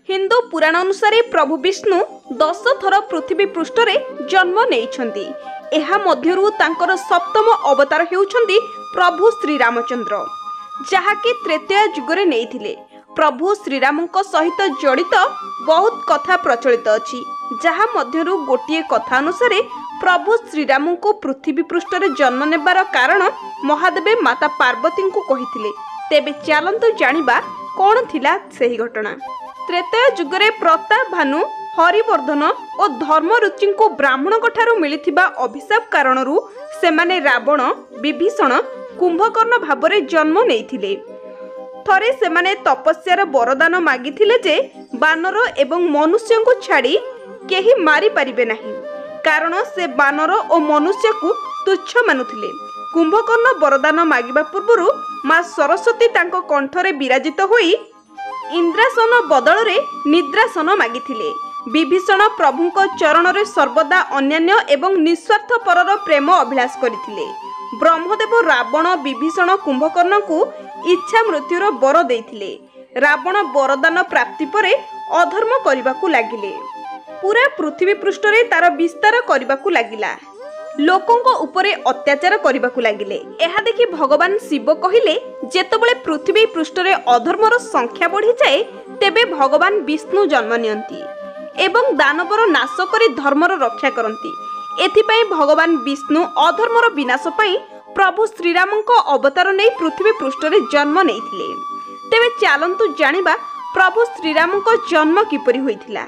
हिंदू पुराण अनुसार प्रभु विष्णु 10 थर पृथ्वी पृष्ठ जन्म नेइछंती। एहा मध्यरु तांकर सप्तम अवतार हेउछंती प्रभु श्री रामचंद्र, जहाकि त्रेतया जुगरे नेइथिले। प्रभु श्रीरामଙ୍କ सहित जड़ित बहुत कथा प्रचलित अछि, जहा मध्यरु गोटिए कथा अनुसार प्रभु श्रीराम को पृथ्वी पृष्ठ जन्म नेबार कारण महादेव माता पार्वती को कहिथिले। तेबे चलंतु जानिबा कोन थिला सही घटना। त्रेतया जुगरे प्रताप भानु, हरिवर्धन और धर्मरुचि को ब्राह्मण ठारू मिलिथिबा अभिशाप कारणरू सेमाने रावण, विभीषण, कुंभकर्ण भावरे जन्म नेइथिले। थरे सेमाने तपस्यार वरदान मागिथिले जे बानर एवं मनुष्य को छाड़ी केही मारी परिबे नाही, कारण से बानर और मनुष्य को तुच्छ मानुथिले। कुंभकर्ण वरदान मागिबा पूर्वरु मां सरस्वती तांको कंठरे विराजित होई इंद्रासन बदल रे निद्रासन मागिथिले। विभीषण प्रभुंको चरण रे सर्वदा अन्यान्य एवं निस्वार्थ परर प्रेम अभिलाष करिथिले। ब्रह्मदेव रावण, विभीषण, कुंभकर्ण को इच्छा मृत्युर बर देइथिले। रावण वरदान प्राप्ति परे अधर्म करिबाकू लागिले। पूरा पृथ्वी पृष्ठ रे तार विस्तार करिबाकू लागिला। लोकंको उपरे अत्याचार करिबाकू लागिले। एहा देखि भगवान शिव कहिले, जेतबेले पृथ्वी पृष्ठ रे अधर्मर संख्या बढ़ी जाए तेबे भगवान विष्णु जन्म नियंती एवं दानवर नाश करी धर्मर रक्षा करंती। एथिपाई भगवान विष्णु अधर्मर विनाश पाई प्रभु श्रीरामଙ୍କ अवतार नहीं पृथ्वी पृष्ठ रे जन्म नेइथिले। तेबे चलंतु जानिबा प्रभु श्रीरामଙ୍କ जन्म किपरि होइथिला।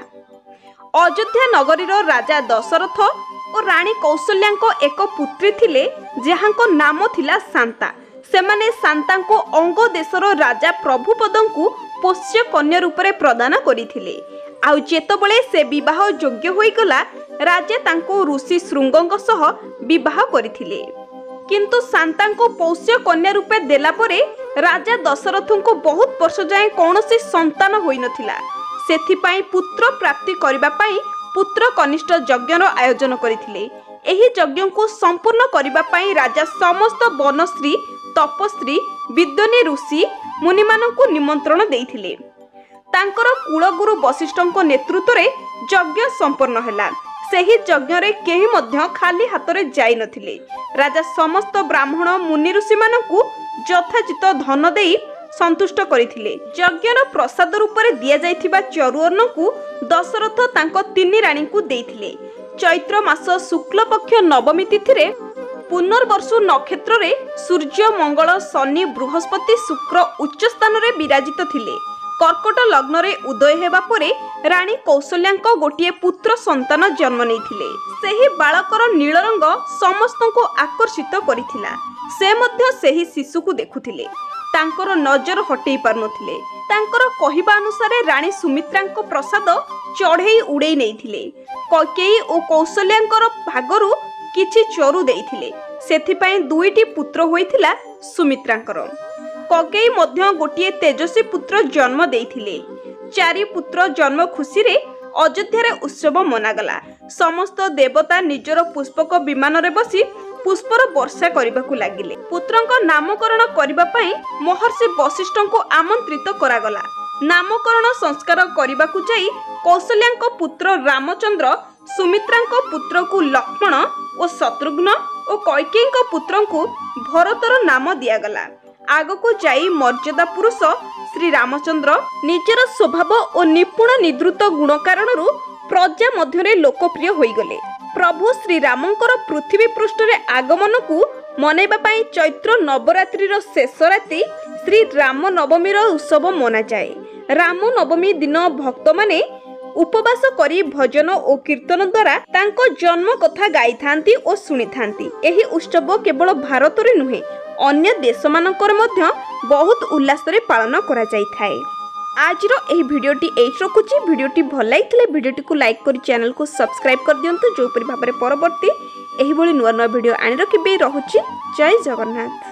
अयोध्या नगरीर राजा दशरथ और रानी कौशल्याଙ୍କ एक पुत्री थिले, जहांको नाम थिला शांता। सेमाने शांतांको अंग देशर राजा प्रभुपदंकु पोष्य कन्या रूप रे प्रदान करिथिले। आउ जेतबेले से विवाह योग्य होई गला, राजा तांको ऋषि शृंगଙ୍କ सह विवाह करिथिले। किंतु शांतांको पोष्य कन्या रूपे देला परे राजा दशरथंको बहुत वर्ष जाए कौनसी संतान होई नथिला। सेथिपाई पुत्र प्राप्ति करिबा पाई पुत्र कनिष्ठ यज्ञर आयोजन करिथिले। एही यज्ञ को संपूर्ण करिबा पाई राजा समस्त वनश्री, तपस्वी, विद्वानी ऋषि मुनिमानंकु निमंत्रण देइथिले। तांकर कुलगुरु वशिष्ठଙ୍କ नेतृत्व रे यज्ञ संपन्न हैला। सेही यज्ञ रे केही मध्य खाली हाथ रे जाई नथिले। राजा समस्त ब्राह्मण, मुनि ऋषि मानंकु यथाचित धन देई संतुष्ट करिथिले। यज्ञर प्रसाद रूप रे दिया जाइथिबा चरुअन्न को दशरथ तांको तिनी रानी को देइथिले। चैत्र मास शुक्ल पक्ष नवमी तिथि रे पुनर्वर्षु नक्षत्र रे सूर्य, मंगल, शनि, बृहस्पति, शुक्र उच्च स्थान रे विराजित थिले। कर्कट लग्न रे उदय हेबा परे रानी कौशल्याଙ୍କ गोटिए पुत्र संतान जन्म नेइथिले। सेही बालकर नील रंग समस्तଙ୍କୁ आकर्षित करिथिला। से मध्य सेही शिशु को देखुथिले, तांकर नजर हटेई पारनथिले। तांकर कहिबा अनुसार रानी सुमित्राଙ୍କ प्रसाद चढ़ेई उड़ेई नेइथिले। कैकेयी और कौशल्याଙ୍କର भागरु किछि चरु देइथिले। सेथिपाई दुईटी पुत्र होइथिला सुमित्राଙ୍କର। कैकेयी मध्य गोटिए तेजस्वी पुत्र जन्म देइथिले। 4 पुत्र जन्म खुशी रे अयोध्या रे उत्सव मनागला। समस्त देवता निजर पुष्पक विमान रे बसी पुष्पर वर्षा करबाकू लागिले। पुत्रଙ୍କ नामकरण करबा पई महर्षि वशिष्ठଙ୍କୁ आमंत्रित करागला। नामकरण संस्कार करबाकू जाई कौशल्याଙ୍କ पुत्र रामचंद्र, सुमित्राଙ୍କ पुत्र को लक्ष्मण और शत्रुघ्न और कैकेयीଙ୍କ पुत्र को भरतर नाम दियागला। आगको जाई मर्यादा पुरुष श्री रामचंद्र निजर स्वभाव और निपुण निद्रुत गुण कारणरू प्रजा मध्यरे लोकप्रिय होईगले। प्रभु श्री रामंकर पृथ्वी पृष्ठ रे आगमन को मनाइबा पाई चैत्र नवरात्रिर शेष राति श्री राम नवमीर उत्सव मना जाए। राम नवमी दिन भक्त माने उपवास करी भजन और कीर्तन द्वारा तांको जन्म कथा गाई थांती और सुनी थांती। एही उत्सव केवल भारत रे नुहे, अन्य देश मानकर मध्य बहुत उल्लास रे पालन करा जाई थाए। आजर एही भिडियोटी एइट रखुची। भिडियोटी भल लागिले भिडियोटी को लाइक करी चैनल को सब्सक्राइब कर दियंतु, जो परि भाबरे परवर्ती एही भली नुवा नुवा भिडियो आनि रखिबे। रहुची। जय जगन्नाथ।